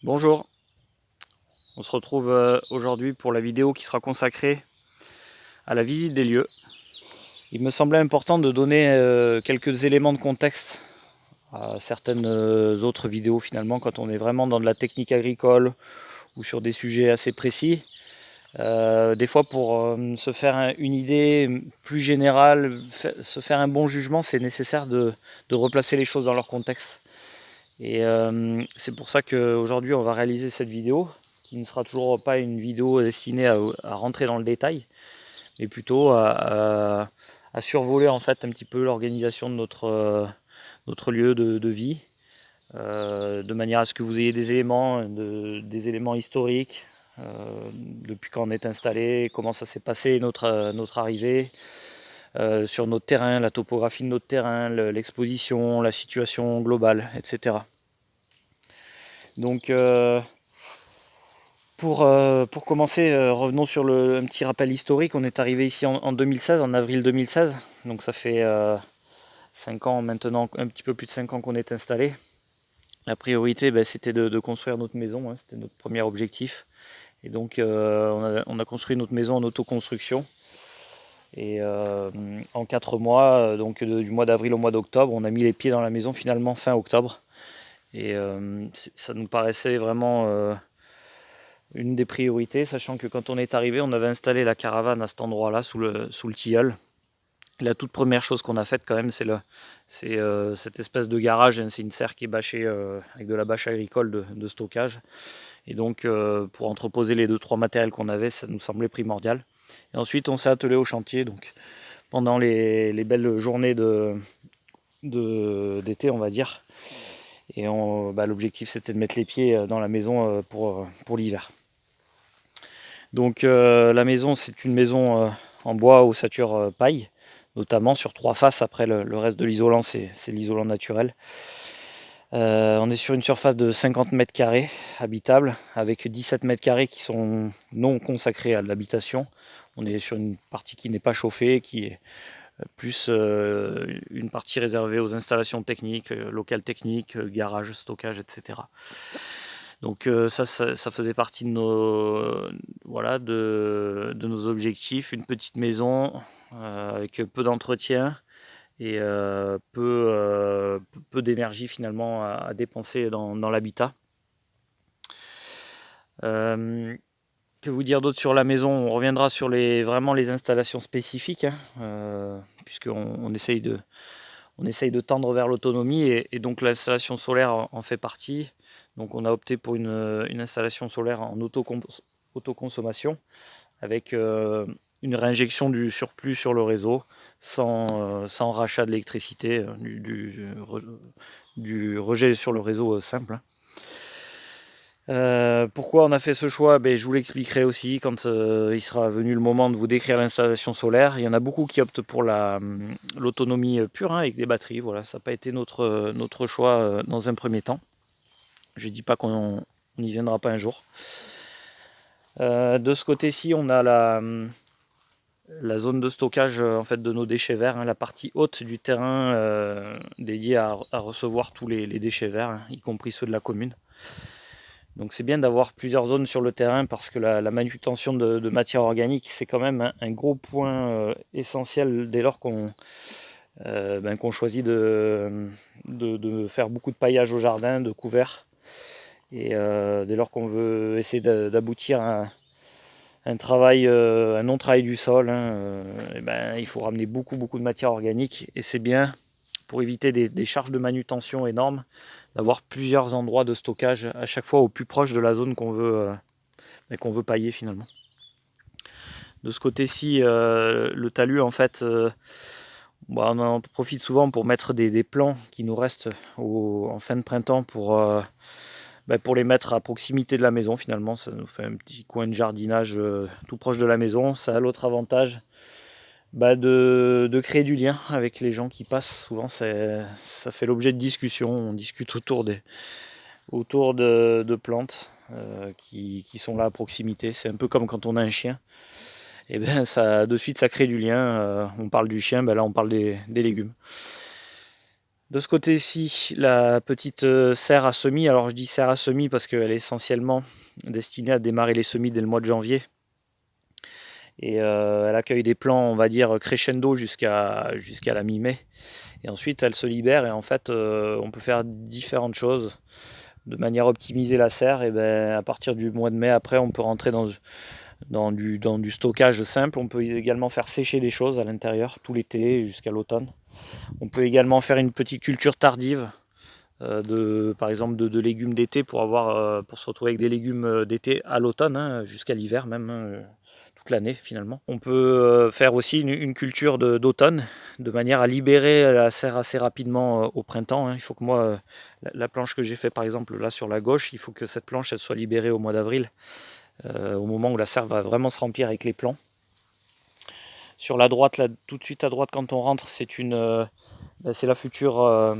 Bonjour, on se retrouve aujourd'hui pour la vidéo qui sera consacrée à la visite des lieux. Il me semblait important de donner quelques éléments de contexte à certaines autres vidéos finalement quand on est vraiment dans de la technique agricole ou sur des sujets assez précis. Des fois pour se faire une idée plus générale, se faire un bon jugement, c'est nécessaire de replacer les choses dans leur contexte. Et c'est pour ça qu'aujourd'hui on va réaliser cette vidéo, qui ne sera toujours pas une vidéo destinée à rentrer dans le détail, mais plutôt à survoler en fait un petit peu l'organisation de notre lieu de vie, de manière à ce que vous ayez des éléments historiques, depuis quand on est installé, comment ça s'est passé notre arrivée, sur notre terrain, la topographie de notre terrain, l'exposition, la situation globale, etc. Donc pour commencer, revenons sur un petit rappel historique. On est arrivé ici en 2016, en avril 2016. Donc ça fait 5 ans maintenant, un petit peu plus de 5 ans qu'on est installé. La priorité, c'était de construire notre maison, hein, c'était notre premier objectif. Et donc on a construit notre maison en autoconstruction. Et en 4 mois, donc du mois d'avril au mois d'octobre, on a mis les pieds dans la maison finalement fin octobre. Et ça nous paraissait vraiment une des priorités, sachant que quand on est arrivé, on avait installé la caravane à cet endroit-là, sous le tilleul. La toute première chose qu'on a faite quand même, c'est cette espèce de garage, hein, c'est une serre qui est bâchée avec de la bâche agricole de stockage. Et donc pour entreposer les 2-3 matériels qu'on avait, ça nous semblait primordial. Et ensuite on s'est attelé au chantier, donc pendant les belles journées d'été, on va dire. Et l'objectif c'était de mettre les pieds dans la maison pour l'hiver. Donc la maison, c'est une maison en bois ossature paille, notamment sur 3 faces. Après le reste de l'isolant, c'est l'isolant naturel. On est sur une surface de 50 mètres carrés habitable, avec 17 mètres carrés qui sont non consacrés à l'habitation. On est sur une partie qui n'est pas chauffée, qui est plus une partie réservée aux installations techniques, locales techniques, garage, stockage, etc. Donc ça faisait partie de nos objectifs. Une petite maison avec peu d'entretien et peu d'énergie finalement à dépenser dans l'habitat. Que vous dire d'autre sur la maison? On reviendra sur vraiment les installations spécifiques, hein, puisqu'on essaye de tendre vers l'autonomie et donc l'installation solaire en fait partie. Donc on a opté pour une installation solaire en autoconsommation avec une réinjection du surplus sur le réseau sans rachat d'électricité, du rejet sur le réseau simple, hein. Pourquoi on a fait ce choix? Je vous l'expliquerai aussi quand il sera venu le moment de vous décrire l'installation solaire. Il y en a beaucoup qui optent pour l'autonomie pure, hein, avec des batteries. Voilà, ça n'a pas été notre choix dans un premier temps. Je ne dis pas qu'on n'y viendra pas un jour. De ce côté-ci, on a la zone de stockage en fait, de nos déchets verts, hein, la partie haute du terrain dédiée à recevoir tous les déchets verts, hein, y compris ceux de la commune. Donc c'est bien d'avoir plusieurs zones sur le terrain parce que la manutention de matière organique, c'est quand même un gros point essentiel dès lors qu'on choisit de faire beaucoup de paillage au jardin, de couverts. Et dès lors qu'on veut essayer d'aboutir à un non-travail du sol, hein, il faut ramener beaucoup de matière organique. Et c'est bien pour éviter des charges de manutention énormes, d'avoir plusieurs endroits de stockage à chaque fois au plus proche de la zone qu'on veut pailler finalement. De ce côté-ci, le talus en fait, on en profite souvent pour mettre des plants qui nous restent en fin de printemps pour les mettre à proximité de la maison finalement. Ça nous fait un petit coin de jardinage tout proche de la maison. Ça a l'autre avantage de créer du lien avec les gens qui passent. Souvent ça fait l'objet de discussions. On discute autour de plantes qui sont là à proximité. C'est un peu comme quand on a un chien. Et de suite ça crée du lien. On parle du chien, là on parle des légumes. De ce côté-ci, la petite serre à semis, alors je dis serre à semis parce qu'elle est essentiellement destinée à démarrer les semis dès le mois de janvier. Et elle accueille des plants, on va dire, crescendo jusqu'à la mi-mai. Et ensuite, elle se libère et en fait, on peut faire différentes choses de manière à optimiser la serre. Et ben, à partir du mois de mai, après, on peut rentrer dans du stockage simple. On peut également faire sécher des choses à l'intérieur tout l'été jusqu'à l'automne. On peut également faire une petite culture tardive, par exemple de légumes d'été pour se retrouver avec des légumes d'été à l'automne, hein, jusqu'à l'hiver même, hein, toute l'année finalement. On peut faire aussi une culture d'automne de manière à libérer la serre assez rapidement au printemps, hein. Il faut que moi, la planche que j'ai fait par exemple là sur la gauche, il faut que cette planche elle soit libérée au mois d'avril, au moment où la serre va vraiment se remplir avec les plants. Sur la droite, là, tout de suite à droite quand on rentre, c'est la future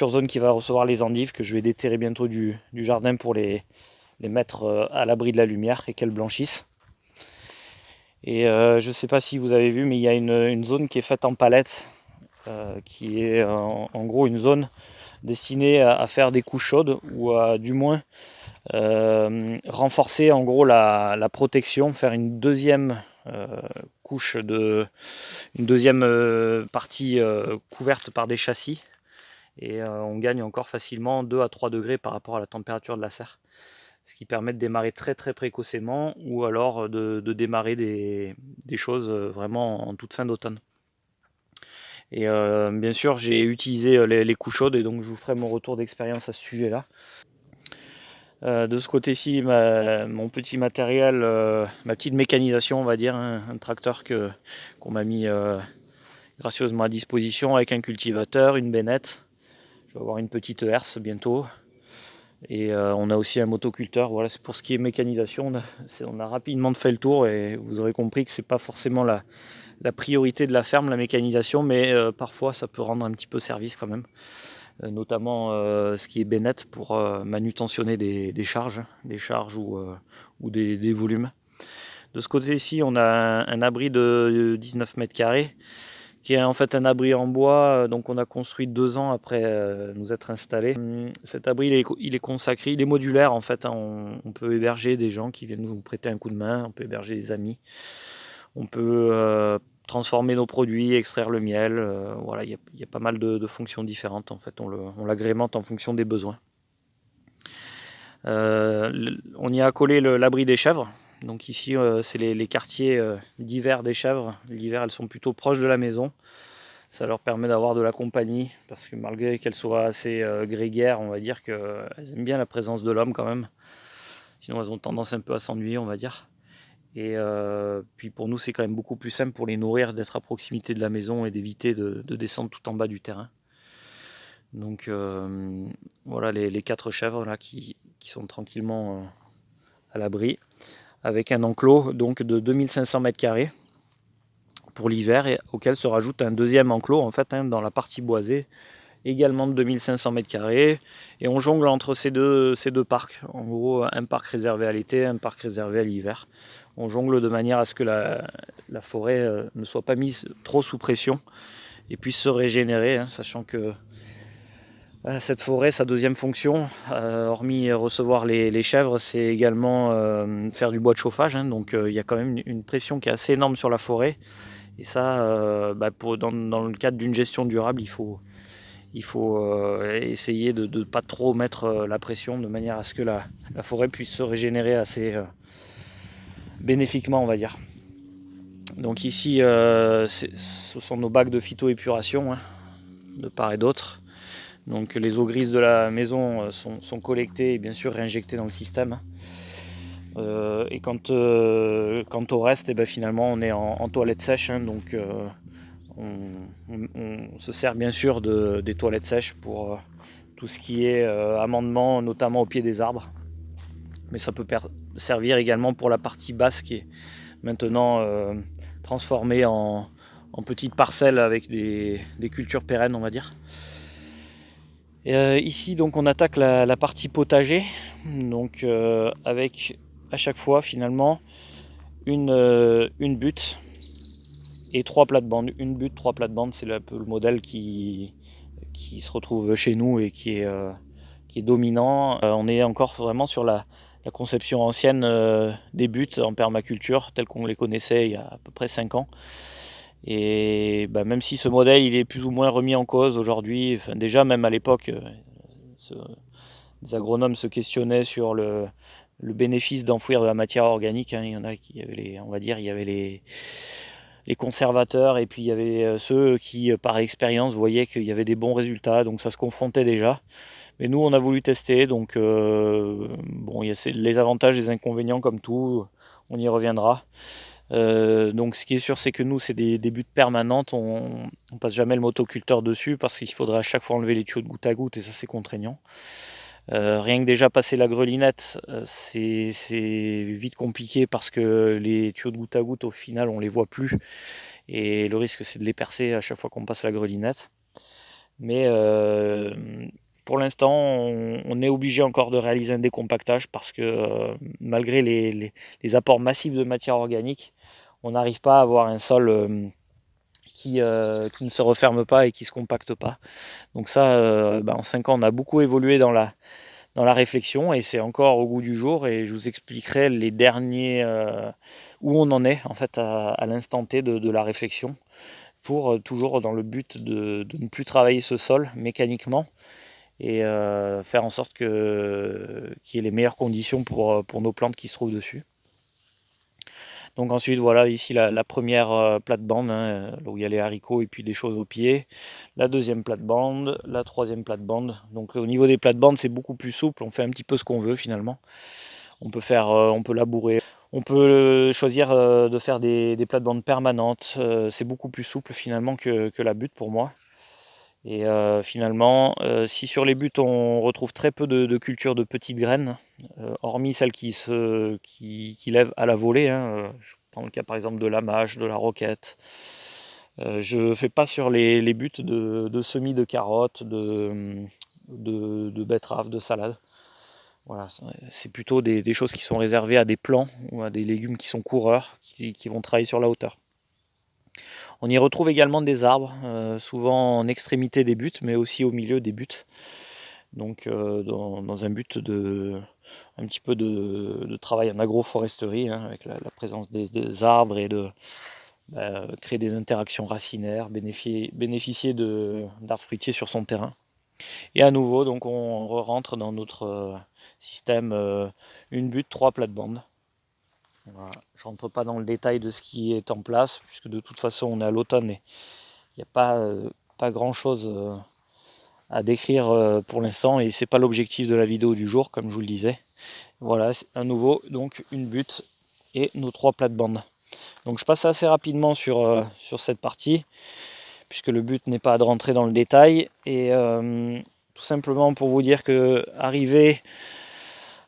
zone qui va recevoir les endives que je vais déterrer bientôt du jardin pour les mettre à l'abri de la lumière et qu'elles blanchissent. Et je ne sais pas si vous avez vu, mais il y a une zone qui est faite en palette, qui est en gros une zone destinée à faire des couches chaudes ou à du moins renforcer en gros la protection, faire une deuxième couche une deuxième partie couverte par des châssis, et on gagne encore facilement 2 à 3 degrés par rapport à la température de la serre, ce qui permet de démarrer très très précocement ou alors de démarrer des choses vraiment en toute fin d'automne. Et bien sûr j'ai utilisé les couches chaudes et donc je vous ferai mon retour d'expérience à ce sujet là. De ce côté-ci, mon petit matériel, ma petite mécanisation, on va dire, hein, un tracteur qu'on m'a mis gracieusement à disposition avec un cultivateur, une bennette. Je vais avoir une petite herse bientôt. Et on a aussi un motoculteur. Voilà, c'est pour ce qui est mécanisation. On a rapidement fait le tour et vous aurez compris que c'est pas forcément la priorité de la ferme, la mécanisation, mais parfois ça peut rendre un petit peu service quand même. Notamment ce qui est bennette pour manutentionner des charges ou des volumes. De ce côté-ci, on a un abri de 19 mètres carrés qui est en fait un abri en bois, donc on a construit 2 ans après nous être installés. Cet abri il est consacré, il est modulaire en fait, hein. On peut héberger des gens qui viennent nous prêter un coup de main, on peut héberger des amis, on peut transformer nos produits, extraire le miel, voilà, il y a pas mal de fonctions différentes en fait, on l'agrémente en fonction des besoins. On y a accolé l'abri des chèvres. Donc ici c'est les quartiers d'hiver des chèvres. L'hiver elles sont plutôt proches de la maison. Ça leur permet d'avoir de la compagnie parce que malgré qu'elles soient assez grégaires, on va dire qu'elles aiment bien la présence de l'homme quand même. Sinon elles ont tendance un peu à s'ennuyer, on va dire. Et puis pour nous c'est quand même beaucoup plus simple pour les nourrir d'être à proximité de la maison et d'éviter de descendre tout en bas du terrain. Donc voilà les 4 chèvres là qui sont tranquillement à l'abri, avec un enclos donc de 2500 m² pour l'hiver, et auquel se rajoute un deuxième enclos en fait, hein, dans la partie boisée, également de 2500 m², et on jongle entre ces deux parcs. En gros, un parc réservé à l'été, un parc réservé à l'hiver. On jongle de manière à ce que la forêt ne soit pas mise trop sous pression et puisse se régénérer, hein, sachant que cette forêt, sa deuxième fonction, hormis recevoir les chèvres, c'est également faire du bois de chauffage, hein. Donc il y a quand même une pression qui est assez énorme sur la forêt. Et ça, dans le cadre d'une gestion durable, il faut essayer de ne pas trop mettre la pression, de manière à ce que la forêt puisse se régénérer assez bénéfiquement, on va dire. Donc ici, ce sont nos bacs de phytoépuration, hein, de part et d'autre. Donc les eaux grises de la maison sont collectées et bien sûr réinjectées dans le système. Et quant au reste, et ben finalement on est en toilette sèche, hein, donc on se sert bien sûr des toilettes sèches pour tout ce qui est amendement, notamment au pied des arbres. Mais ça peut servir également pour la partie basse qui est maintenant transformée en petites parcelles avec des cultures pérennes, on va dire. Et ici donc on attaque la partie potager, donc avec à chaque fois finalement une butte et 3 plates-bandes. Une butte, 3 plates-bandes, c'est un peu le modèle qui se retrouve chez nous et qui est dominant. On est encore vraiment sur la conception ancienne des buttes en permaculture, telles qu'on les connaissait il y a à peu près 5 ans. Et même si ce modèle il est plus ou moins remis en cause aujourd'hui, déjà même à l'époque, les agronomes se questionnaient sur le bénéfice d'enfouir de la matière organique. Il y en a qui avaient il y avait les conservateurs et puis il y avait ceux qui, par expérience, voyaient qu'il y avait des bons résultats, donc ça se confrontait déjà. Mais nous, on a voulu tester, donc bon, il y a les avantages et les inconvénients comme tout, on y reviendra. Donc ce qui est sûr, c'est que nous, c'est des buttes permanentes, on passe jamais le motoculteur dessus parce qu'il faudra à chaque fois enlever les tuyaux de goutte à goutte et ça c'est contraignant. Rien que déjà passer la grelinette, c'est vite compliqué parce que les tuyaux de goutte à goutte, au final, on les voit plus. Et le risque, c'est de les percer à chaque fois qu'on passe la grelinette. Mais pour l'instant, on est obligé encore de réaliser un décompactage parce que malgré les apports massifs de matière organique, on n'arrive pas à avoir un sol qui ne se referme pas et qui ne se compacte pas. Donc ça, en 5 ans, on a beaucoup évolué dans la réflexion et c'est encore au goût du jour et je vous expliquerai les derniers où on en est en fait à l'instant T de la réflexion pour toujours dans le but de ne plus travailler ce sol mécaniquement et faire en sorte qu'il y ait les meilleures conditions pour nos plantes qui se trouvent dessus. Donc ensuite voilà ici la première plate-bande hein, où il y a les haricots et puis des choses au pied. La deuxième plate-bande, la troisième plate-bande. Donc au niveau des plates-bandes c'est beaucoup plus souple, on fait un petit peu ce qu'on veut finalement. On peut labourer, on peut choisir de faire des plates-bandes permanentes. C'est beaucoup plus souple finalement que la butte pour moi. Et finalement, si sur les buttes on retrouve très peu de cultures de petites graines, hormis celles qui lèvent à la volée, hein, je prends le cas par exemple de la mâche, de la roquette. Je ne fais pas sur les buttes de semis de carottes, de betteraves, de salades. Voilà, c'est plutôt des choses qui sont réservées à des plants ou à des légumes qui sont coureurs, qui vont travailler sur la hauteur. On y retrouve également des arbres, souvent en extrémité des buttes, mais aussi au milieu des buttes. Donc dans un but un petit peu de travail en agroforesterie, hein, avec la présence des arbres et de créer des interactions racinaires, bénéficier d'arbres fruitiers sur son terrain. Et à nouveau, donc on rentre dans notre système une butte, 3 plates-bandes. Voilà. Je ne rentre pas dans le détail de ce qui est en place, puisque de toute façon on est à l'automne et il n'y a pas grand chose à décrire pour l'instant et c'est pas l'objectif de la vidéo du jour, comme je vous le disais. Voilà, à nouveau, donc une butte et nos 3 plates-bandes. Donc je passe assez rapidement sur cette partie, puisque le but n'est pas de rentrer dans le détail. Et tout simplement pour vous dire que arrivé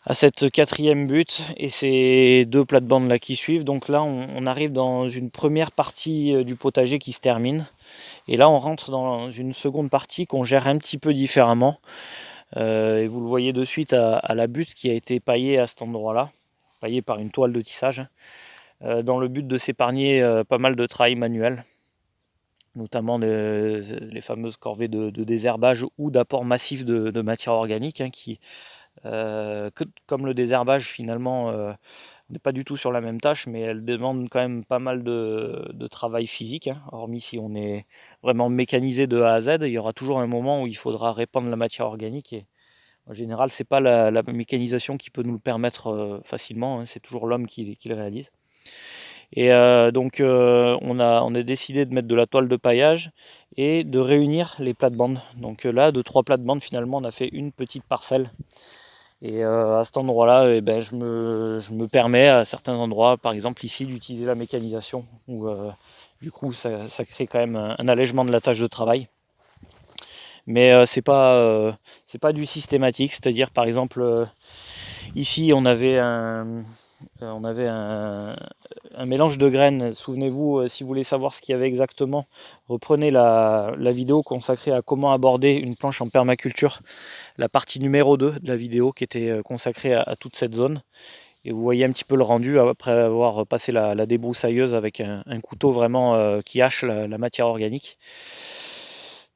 à cette 4e butte et ces 2 plates-bandes là qui suivent, donc là on arrive dans une première partie du potager qui se termine. Et là on rentre dans une seconde partie qu'on gère un petit peu différemment. Et vous le voyez de suite à la butte qui a été paillée à cet endroit-là, paillée par une toile de tissage, dans le but de s'épargner pas mal de travail manuel, notamment les fameuses corvées de désherbage ou d'apport massif de matière organique, hein, qui, comme le désherbage finalement n'est pas du tout sur la même tâche, mais elle demande quand même pas mal de travail physique, hein, hormis si on est vraiment mécanisé de A à Z, il y aura toujours un moment où il faudra répandre la matière organique et en général c'est pas la mécanisation qui peut nous le permettre facilement, hein, c'est toujours l'homme qui le réalise. Et donc on a décidé de mettre de la toile de paillage et de réunir les plates-bandes. Donc là, de 3 plates-bandes, finalement, on a fait une petite parcelle. Et à cet endroit-là, je me permets à certains endroits, par exemple ici, d'utiliser la mécanisation. Où, du coup, ça crée quand même un allègement de la tâche de travail. Mais c'est pas du systématique. C'est-à-dire, par exemple, ici, on avait un mélange de graines. Souvenez-vous, si vous voulez savoir ce qu'il y avait exactement, reprenez la vidéo consacrée à comment aborder une planche en permaculture, la partie numéro 2 de la vidéo qui était consacrée à toute cette zone. Et vous voyez un petit peu le rendu après avoir passé la débroussailleuse avec un couteau vraiment qui hache la matière organique.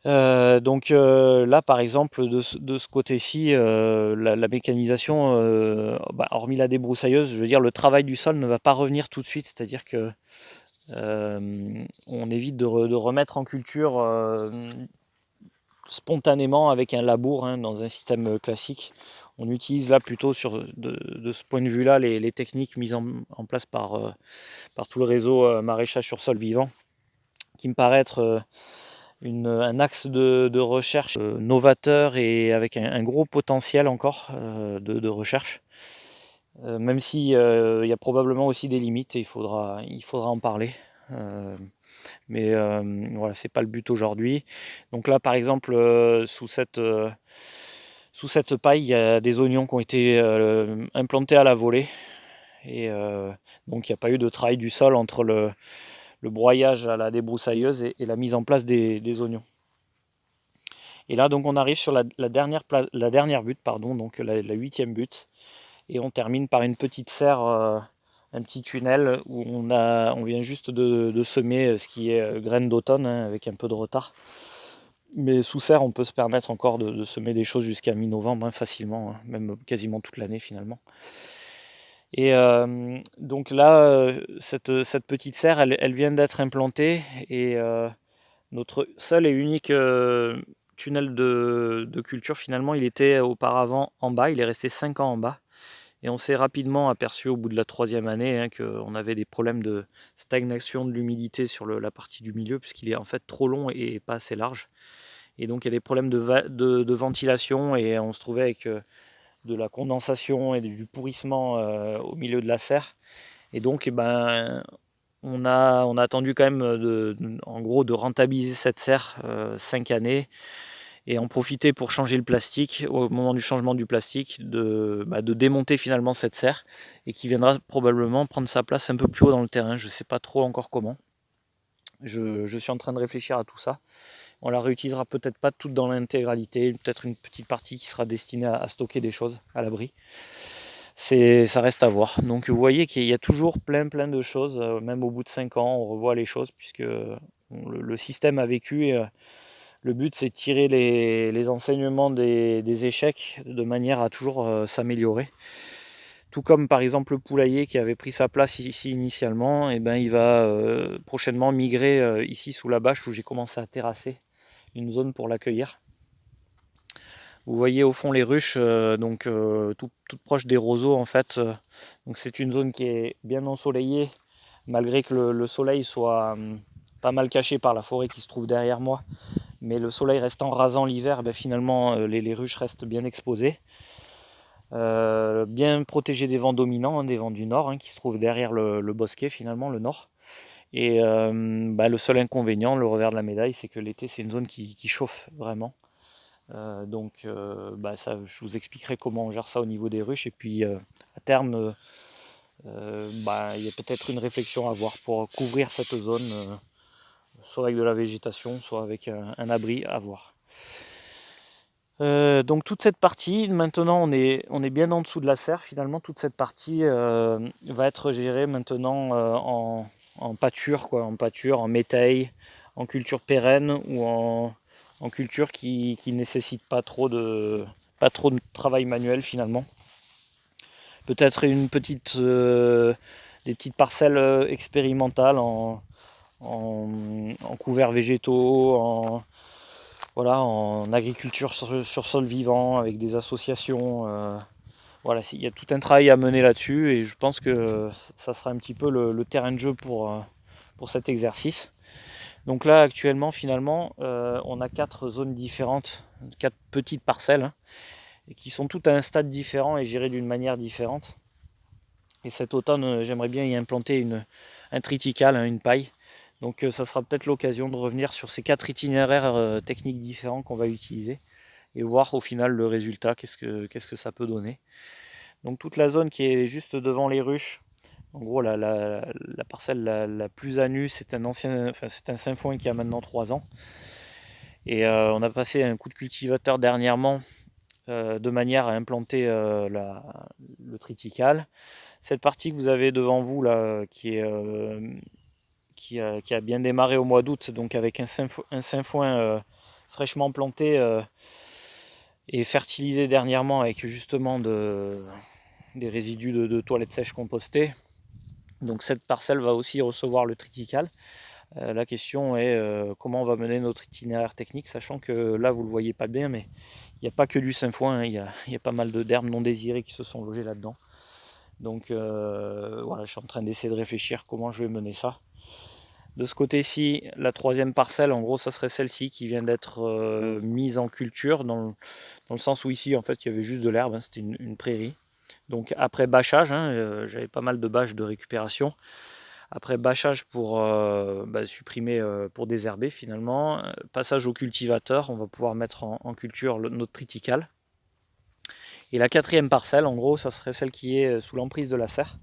Là, par exemple, de ce côté-ci, la mécanisation, hormis la débroussailleuse, je veux dire, le travail du sol ne va pas revenir tout de suite. C'est-à-dire que on évite de remettre en culture spontanément avec un labour dans un système classique. On utilise là plutôt de ce point de vue-là les techniques mises en place par tout le réseau maraîchage sur sol vivant, qui me paraît être un axe de recherche novateur et avec un gros potentiel encore de recherche. Même si il y a probablement aussi des limites et il faudra en parler. Mais voilà, c'est pas le but aujourd'hui. Donc là, par exemple, sous cette paille, il y a des oignons qui ont été implantés à la volée. Et donc il n'y a pas eu de travail du sol entre le broyage à la débroussailleuse et la mise en place des oignons. Et là, donc, on arrive sur la dernière butte, pardon, donc la 8e butte. Et on termine par une petite serre, un petit tunnel où on vient juste de semer ce qui est graines d'automne, avec un peu de retard. Mais sous serre, on peut se permettre encore de semer des choses jusqu'à mi-novembre facilement, même quasiment toute l'année finalement. Et donc là, cette petite serre, elle vient d'être implantée et notre seul et unique tunnel de culture, finalement, il était auparavant en bas, il est resté 5 ans en bas. Et on s'est rapidement aperçu au bout de la 3e année qu'on avait des problèmes de stagnation de l'humidité sur la partie du milieu, puisqu'il est en fait trop long et pas assez large. Et donc il y a des problèmes de ventilation et on se trouvait avec de la condensation et du pourrissement au milieu de la serre. Et donc on a attendu quand même en gros de rentabiliser cette serre 5 années et en profiter pour changer le plastique au moment du changement du plastique, de démonter finalement cette serre et qui viendra probablement prendre sa place un peu plus haut dans le terrain. Je ne sais pas trop encore comment. Je suis en train de réfléchir à tout ça. On la réutilisera peut-être pas toute dans l'intégralité, peut-être une petite partie qui sera destinée à stocker des choses à l'abri. Ça reste à voir. Donc vous voyez qu'il y a toujours plein de choses, même au bout de 5 ans, on revoit les choses puisque le système a vécu et le but c'est de tirer les enseignements des échecs de manière à toujours s'améliorer. Tout comme par exemple le poulailler qui avait pris sa place ici initialement, et il va prochainement migrer ici sous la bâche où j'ai commencé à terrasser une zone pour l'accueillir. Vous voyez au fond les ruches, toutes proches des roseaux en fait. Donc c'est une zone qui est bien ensoleillée, malgré que le soleil soit pas mal caché par la forêt qui se trouve derrière moi. Mais le soleil restant rasant l'hiver, finalement les ruches restent bien exposées. Bien protégées des vents dominants, des vents du nord, qui se trouvent derrière le bosquet finalement, le nord. Et le seul inconvénient, le revers de la médaille, c'est que l'été c'est une zone qui chauffe vraiment. Je vous expliquerai comment on gère ça au niveau des ruches. Et puis à terme, il y a peut-être une réflexion à avoir pour couvrir cette zone, soit avec de la végétation, soit avec un abri à voir. Donc toute cette partie, maintenant on est bien en dessous de la serre, finalement toute cette partie va être gérée maintenant en pâture, en métail, en culture pérenne ou en culture qui ne nécessite pas trop de travail manuel finalement. Peut-être des petites parcelles expérimentales en couverts végétaux, en agriculture sur sol vivant avec des associations. Il y a tout un travail à mener là-dessus et je pense que ça sera un petit peu le terrain de jeu pour cet exercice. Donc là actuellement finalement on a 4 zones différentes, 4 petites parcelles et qui sont toutes à un stade différent et gérées d'une manière différente. Et cet automne j'aimerais bien y implanter un triticale, une paille. Donc ça sera peut-être l'occasion de revenir sur ces 4 itinéraires techniques différents qu'on va utiliser et voir au final le résultat, qu'est-ce que ça peut donner. Donc toute la zone qui est juste devant les ruches, en gros la parcelle la plus à nu, c'est un Sainfoin qui a maintenant 3 ans. Et on a passé un coup de cultivateur dernièrement de manière à implanter le triticale. Cette partie que vous avez devant vous là, qui a bien démarré au mois d'août, donc avec un sainfoin fraîchement planté et fertilisé dernièrement avec justement des résidus de toilettes sèches compostées. Donc cette parcelle va aussi recevoir le triticale. La question est comment on va mener notre itinéraire technique, sachant que là vous ne le voyez pas bien, mais il n'y a pas que du sainfoin, hein, il y a pas mal d'herbes non désirées qui se sont logées là-dedans. Donc voilà, je suis en train d'essayer de réfléchir comment je vais mener ça. De ce côté-ci, la troisième parcelle, en gros, ça serait celle-ci qui vient d'être mise en culture, dans le sens où ici, en fait, il y avait juste de l'herbe, hein, c'était une prairie. Donc après bâchage, hein, j'avais pas mal de bâches de récupération. Après bâchage pour supprimer, pour désherber finalement, passage au cultivateur, on va pouvoir mettre en culture notre triticale. Et la quatrième parcelle, en gros, ça serait celle qui est sous l'emprise de la serre.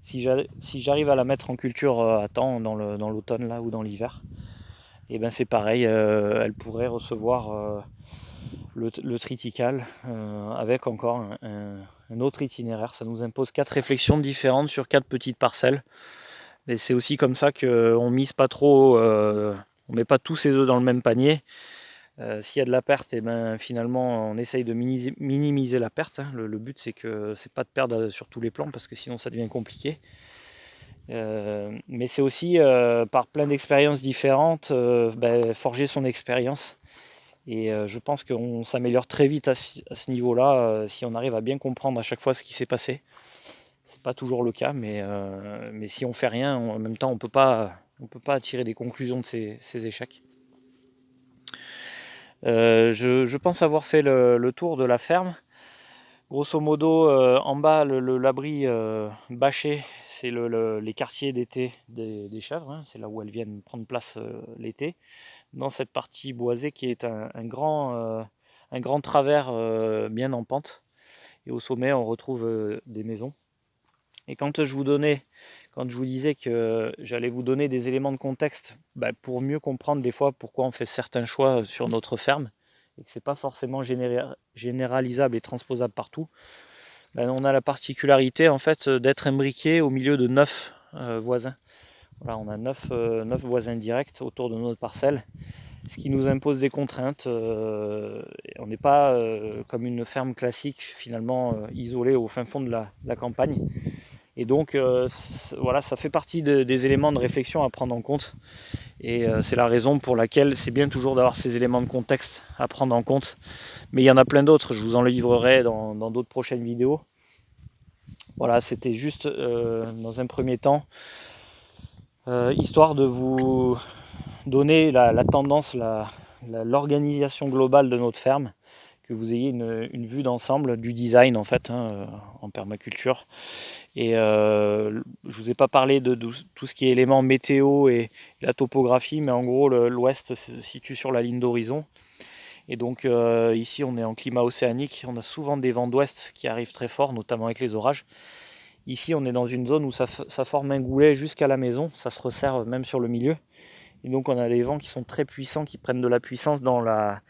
Si j'arrive à la mettre en culture à temps dans l'automne là ou dans l'hiver, et ben c'est pareil, elle pourrait recevoir le triticale avec encore un autre itinéraire. Ça nous impose 4 réflexions différentes sur 4 petites parcelles. Mais c'est aussi comme ça qu'on mise pas trop, on met pas tous ses œufs dans le même panier. S'il y a de la perte, et ben finalement on essaye de minimiser la perte. Hein. Le but c'est pas de perdre sur tous les plans parce que sinon ça devient compliqué. Mais c'est aussi par plein d'expériences différentes, forger son expérience. Et je pense qu'on s'améliore très vite à ce niveau-là si on arrive à bien comprendre à chaque fois ce qui s'est passé. C'est pas toujours le cas, mais si on fait rien, en même temps on peut pas tirer des conclusions de ces échecs. Je pense avoir fait le tour de la ferme. Grosso modo, en bas, l'abri bâché, c'est les quartiers d'été des chèvres. Hein, c'est là où elles viennent prendre place l'été. Dans cette partie boisée qui est un grand travers bien en pente. Et au sommet, on retrouve des maisons. Et quand je vous disais que j'allais vous donner des éléments de contexte pour mieux comprendre des fois pourquoi on fait certains choix sur notre ferme, et que ce n'est pas forcément généralisable et transposable partout, on a la particularité en fait d'être imbriqué au milieu de 9 voisins. Voilà, on a 9 voisins directs autour de notre parcelle, ce qui nous impose des contraintes. On n'est pas comme une ferme classique finalement isolée au fin fond de la campagne. Et donc voilà, ça fait partie des éléments de réflexion à prendre en compte. Et c'est la raison pour laquelle c'est bien toujours d'avoir ces éléments de contexte à prendre en compte. Mais il y en a plein d'autres, je vous en livrerai dans d'autres prochaines vidéos. Voilà, c'était juste dans un premier temps, histoire de vous donner la tendance, l'organisation globale de notre ferme, que vous ayez une vue d'ensemble du design en fait, en permaculture. Et je ne vous ai pas parlé de tout ce qui est éléments météo et la topographie, mais en gros l'ouest se situe sur la ligne d'horizon. Et donc ici on est en climat océanique, on a souvent des vents d'ouest qui arrivent très forts, notamment avec les orages. Ici on est dans une zone où ça forme un goulet jusqu'à la maison, ça se resserre même sur le milieu. Et donc on a des vents qui sont très puissants, qui prennent de la puissance dans la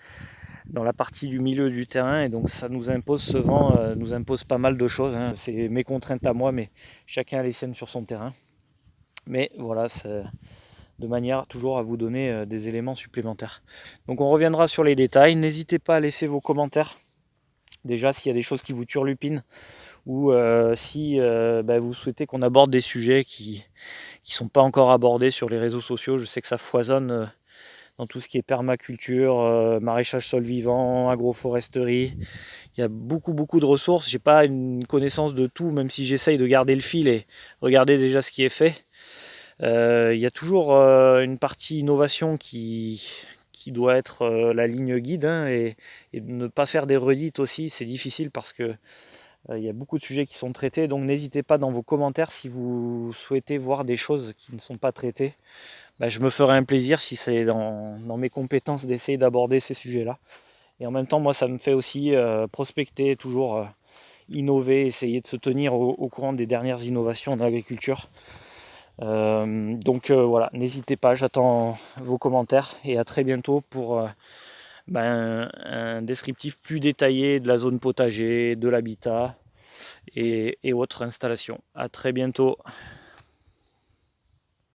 partie du milieu du terrain, et donc ça nous impose, ce vent nous impose pas mal de choses. Hein. C'est mes contraintes à moi, mais chacun a les siennes sur son terrain. Mais voilà, c'est de manière toujours à vous donner des éléments supplémentaires. Donc on reviendra sur les détails. N'hésitez pas à laisser vos commentaires. Déjà s'il y a des choses qui vous turlupinent, ou si vous souhaitez qu'on aborde des sujets qui ne sont pas encore abordés sur les réseaux sociaux. Je sais que ça foisonne dans tout ce qui est permaculture, maraîchage sol vivant, agroforesterie. Il y a beaucoup de ressources. J'ai pas une connaissance de tout, même si j'essaye de garder le fil et regarder déjà ce qui est fait. Il y a toujours une partie innovation qui doit être la ligne guide, hein, et ne pas faire des redites aussi, c'est difficile parce que il y a beaucoup de sujets qui sont traités. Donc n'hésitez pas dans vos commentaires si vous souhaitez voir des choses qui ne sont pas traitées. Je me ferai un plaisir si c'est dans mes compétences d'essayer d'aborder ces sujets-là. Et en même temps, moi, ça me fait aussi prospecter, toujours innover, essayer de se tenir au courant des dernières innovations en agriculture. Donc voilà, n'hésitez pas, j'attends vos commentaires et à très bientôt pour un descriptif plus détaillé de la zone potager, de l'habitat et autres installations. À très bientôt.